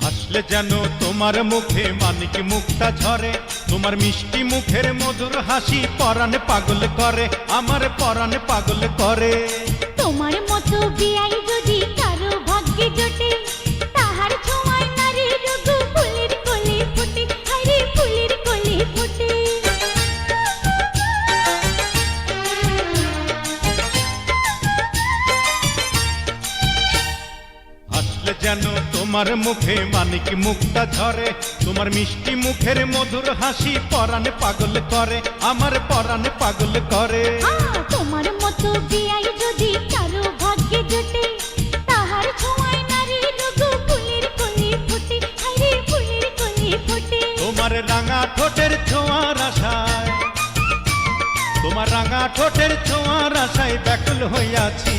হাসলে যেন তোমার মুখে মানিক মুক্তা ঝরে, তোমার মিষ্টি মুখের মধুর হাসি পরাণে পাগল করে, আমার পরাণে পাগল করে। তোমার মতো বিয়াই যদি কারো ভাগ্যে জোটে, তাহার ছোঁয়ায় নারীর রোগ ফুলের কলি ফোটে, হায়রে ফুলের কলি ফোটে। হাসলে যেন তোমার মুখে মানিক মুক্তা ঝরে, তোমার মিষ্টি মুখের মধুর হাসি পরাণে পাগল করে, আমার পরাণে পাগল করে। তোমার মতো বিয়াই যদি কারো ভাগ্যে জোটে, তাহার ছোঁয়ায় নারীর রোগ ফুলের কলি ফোটে, হায়রে ফুলের কলি ফোটে। তোমার রাঙা ঠোঁটের ছোঁয়ার আশায়, তোমার রাঙা ঠোঁটের ছোঁয়ার আশায় ব্যাকুল হইয়াছি,